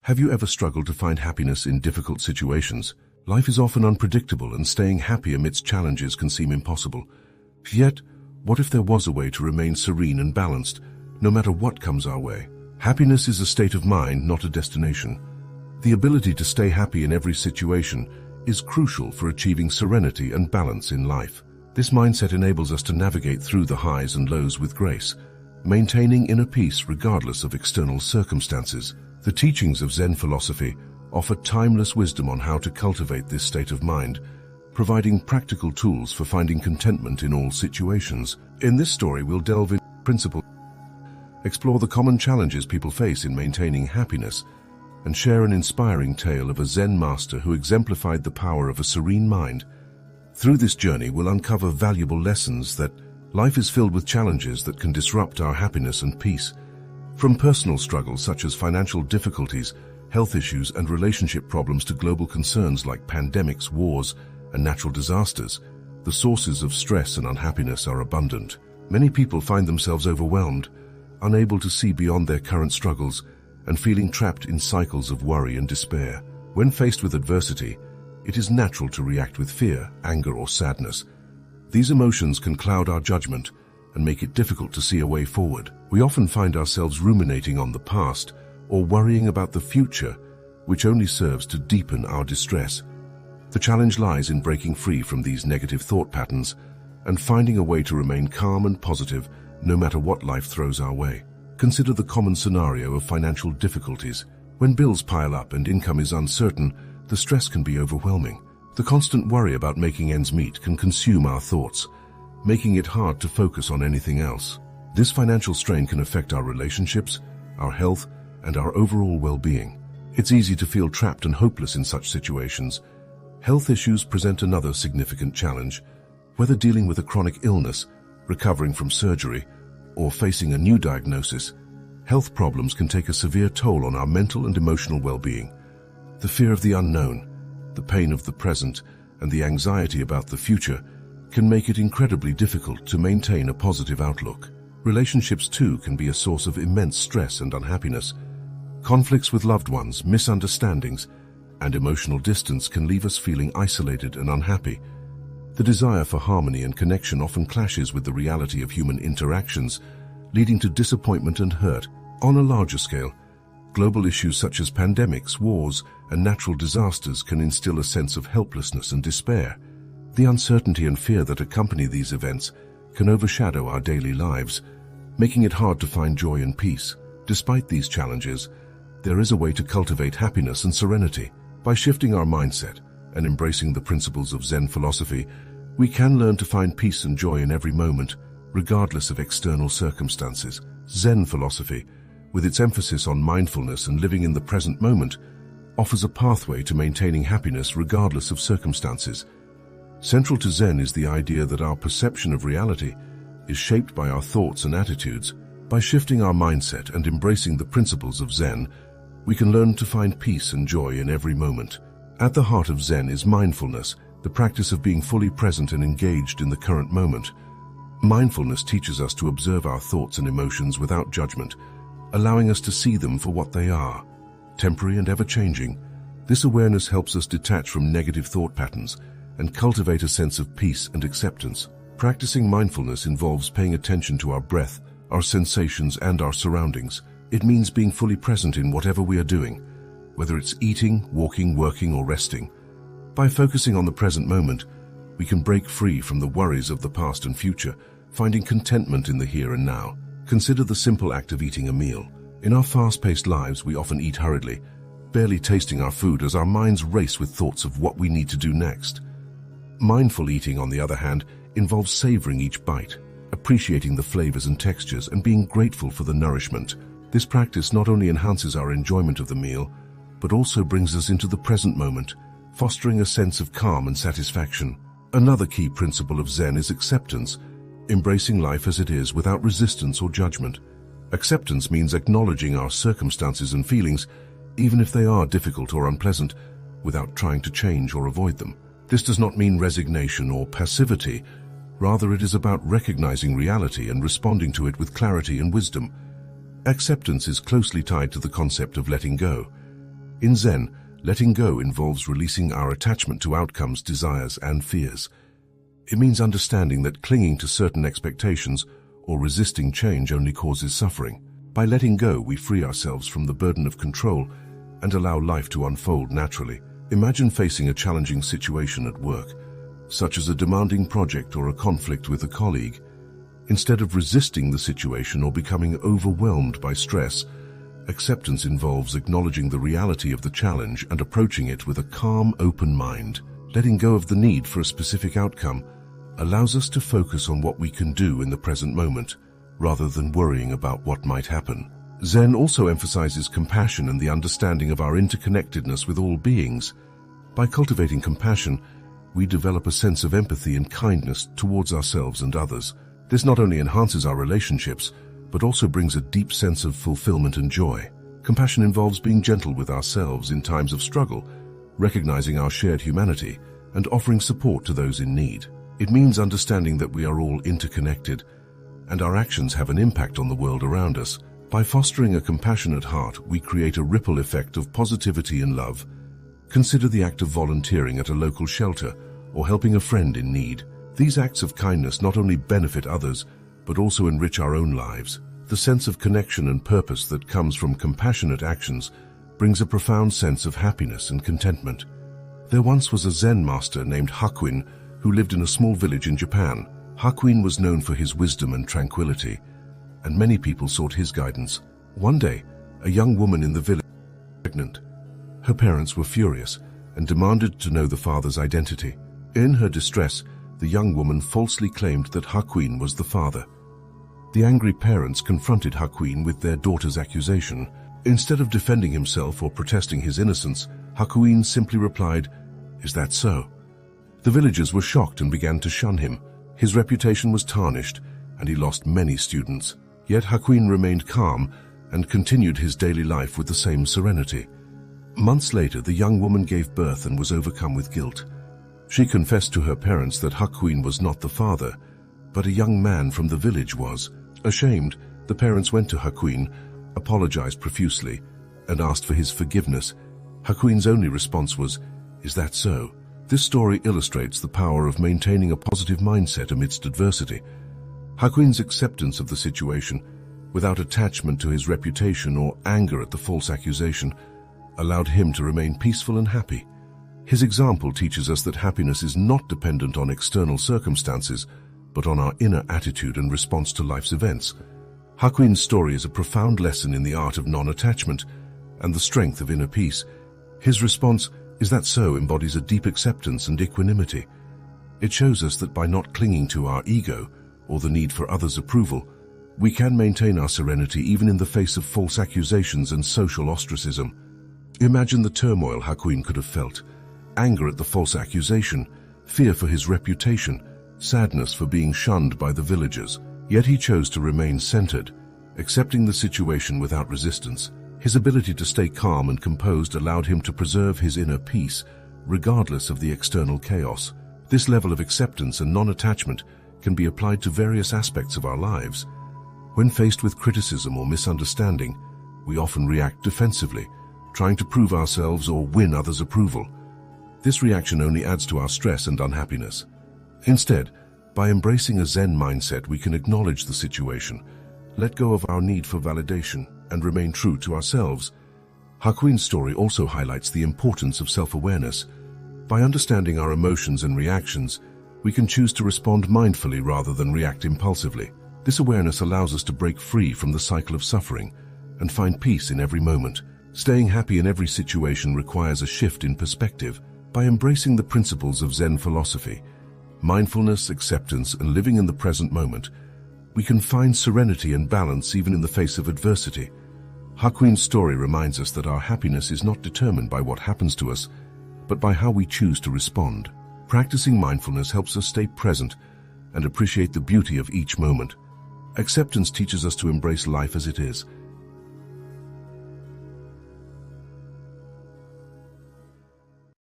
Have you ever struggled to find happiness in difficult situations? Life is often unpredictable, and staying happy amidst challenges can seem impossible. Yet, what if there was a way to remain serene and balanced, no matter what comes our way? Happiness is a state of mind, not a destination. The ability to stay happy in every situation is crucial for achieving serenity and balance in life. This mindset enables us to navigate through the highs and lows with grace, maintaining inner peace regardless of external circumstances. The teachings of Zen philosophy offer timeless wisdom on how to cultivate this state of mind, providing practical tools for finding contentment in all situations. In this story, we'll delve into principles, explore the common challenges people face in maintaining happiness, and share an inspiring tale of a Zen master who exemplified the power of a serene mind. Through this journey, we'll uncover valuable lessons that life is filled with challenges that can disrupt our happiness and peace. From personal struggles such as financial difficulties, health issues, and relationship problems to global concerns like pandemics, wars, and natural disasters, the sources of stress and unhappiness are abundant. Many people find themselves overwhelmed, unable to see beyond their current struggles, and feeling trapped in cycles of worry and despair. When faced with adversity, it is natural to react with fear, anger, or sadness. These emotions can cloud our judgment and make it difficult to see a way forward. We often find ourselves ruminating on the past or worrying about the future, which only serves to deepen our distress. The challenge lies in breaking free from these negative thought patterns and finding a way to remain calm and positive no matter what life throws our way. Consider the common scenario of financial difficulties. When bills pile up and income is uncertain, the stress can be overwhelming. The constant worry about making ends meet can consume our thoughts, making it hard to focus on anything else. This financial strain can affect our relationships, our health, and our overall well-being. It's easy to feel trapped and hopeless in such situations. Health issues present another significant challenge. Whether dealing with a chronic illness, recovering from surgery, or facing a new diagnosis, health problems can take a severe toll on our mental and emotional well-being. The fear of the unknown, the pain of the present, and the anxiety about the future can make it incredibly difficult to maintain a positive outlook. Relationships, too, can be a source of immense stress and unhappiness. Conflicts with loved ones, misunderstandings, and emotional distance can leave us feeling isolated and unhappy. The desire for harmony and connection often clashes with the reality of human interactions, leading to disappointment and hurt. On a larger scale, global issues such as pandemics, wars, and natural disasters can instill a sense of helplessness and despair. The uncertainty and fear that accompany these events can overshadow our daily lives, making it hard to find joy and peace. Despite these challenges, there is a way to cultivate happiness and serenity. By shifting our mindset and embracing the principles of Zen philosophy, we can learn to find peace and joy in every moment, regardless of external circumstances. Zen philosophy, with its emphasis on mindfulness and living in the present moment, offers a pathway to maintaining happiness regardless of circumstances. Central to Zen is the idea that our perception of reality is shaped by our thoughts and attitudes. By shifting our mindset and embracing the principles of Zen, we can learn to find peace and joy in every moment. At the heart of Zen is mindfulness, the practice of being fully present and engaged in the current moment. Mindfulness teaches us to observe our thoughts and emotions without judgment, allowing us to see them for what they are, temporary and ever-changing. This awareness helps us detach from negative thought patterns and cultivate a sense of peace and acceptance. Practicing mindfulness involves paying attention to our breath, our sensations, and our surroundings. It means being fully present in whatever we are doing, whether it's eating, walking, working, or resting. By focusing on the present moment, we can break free from the worries of the past and future, finding contentment in the here and now. Consider the simple act of eating a meal. In our fast-paced lives, we often eat hurriedly, barely tasting our food as our minds race with thoughts of what we need to do next. Mindful eating, on the other hand, involves savoring each bite, appreciating the flavors and textures, and being grateful for the nourishment. This practice not only enhances our enjoyment of the meal, but also brings us into the present moment, fostering a sense of calm and satisfaction. Another key principle of Zen is acceptance, embracing life as it is without resistance or judgment. Acceptance means acknowledging our circumstances and feelings, even if they are difficult or unpleasant, without trying to change or avoid them. This does not mean resignation or passivity. Rather, it is about recognizing reality and responding to it with clarity and wisdom. Acceptance is closely tied to the concept of letting go, In Zen, letting go involves releasing our attachment to outcomes, desires, and fears. It means understanding that clinging to certain expectations or resisting change only causes suffering. By letting go, we free ourselves from the burden of control and allow life to unfold naturally. Imagine facing a challenging situation at work, such as a demanding project or a conflict with a colleague. Instead of resisting the situation or becoming overwhelmed by stress, acceptance involves acknowledging the reality of the challenge and approaching it with a calm, open mind. Letting go of the need for a specific outcome allows us to focus on what we can do in the present moment, rather than worrying about what might happen. Zen also emphasizes compassion and the understanding of our interconnectedness with all beings. By cultivating compassion, we develop a sense of empathy and kindness towards ourselves and others. This not only enhances our relationships, but also brings a deep sense of fulfillment and joy. Compassion involves being gentle with ourselves in times of struggle, recognizing our shared humanity, and offering support to those in need. It means understanding that we are all interconnected, and our actions have an impact on the world around us. By fostering a compassionate heart, we create a ripple effect of positivity and love. Consider the act of volunteering at a local shelter or helping a friend in need. These acts of kindness not only benefit others, but also enrich our own lives. The sense of connection and purpose that comes from compassionate actions brings a profound sense of happiness and contentment. There once was a Zen master named Hakuin who lived in a small village in Japan. Hakuin was known for his wisdom and tranquility, and many people sought his guidance. One day, a young woman in the village was pregnant. Her parents were furious and demanded to know the father's identity. In her distress, the young woman falsely claimed that Hakuin was the father. The angry parents confronted Hakuin with their daughter's accusation. Instead of defending himself or protesting his innocence, Hakuin simply replied, "Is that so?" The villagers were shocked and began to shun him. His reputation was tarnished, and he lost many students. Yet Hakuin remained calm and continued his daily life with the same serenity. Months later, the young woman gave birth and was overcome with guilt. She confessed to her parents that Hakuin was not the father, but a young man from the village was. Ashamed, the parents went to Hakuin, apologized profusely, and asked for his forgiveness. Hakuin's only response was, "Is that so?" This story illustrates the power of maintaining a positive mindset amidst adversity. Hakuin's acceptance of the situation, without attachment to his reputation or anger at the false accusation, allowed him to remain peaceful and happy. His example teaches us that happiness is not dependent on external circumstances, but on our inner attitude and response to life's events. Hakuin's story is a profound lesson in the art of non-attachment and the strength of inner peace. His response, "Is that so?" embodies a deep acceptance and equanimity. It shows us that by not clinging to our ego or the need for others' approval, we can maintain our serenity even in the face of false accusations and social ostracism. Imagine the turmoil Hakuin could have felt: anger at the false accusation, fear for his reputation, sadness for being shunned by the villagers. Yet he chose to remain centered, accepting the situation without resistance. His ability to stay calm and composed allowed him to preserve his inner peace, regardless of the external chaos. This level of acceptance and non-attachment can be applied to various aspects of our lives. When faced with criticism or misunderstanding, we often react defensively, trying to prove ourselves or win others' approval. This reaction only adds to our stress and unhappiness. Instead, by embracing a Zen mindset, we can acknowledge the situation, let go of our need for validation, and remain true to ourselves. Hakuin's story also highlights the importance of self-awareness. By understanding our emotions and reactions, we can choose to respond mindfully rather than react impulsively. This awareness allows us to break free from the cycle of suffering and find peace in every moment. Staying happy in every situation requires a shift in perspective. By embracing the principles of Zen philosophy, mindfulness, acceptance, and living in the present moment, we can find serenity and balance even in the face of adversity. Hakuin's story reminds us that our happiness is not determined by what happens to us, but by how we choose to respond. Practicing mindfulness helps us stay present and appreciate the beauty of each moment. Acceptance teaches us to embrace life as it is,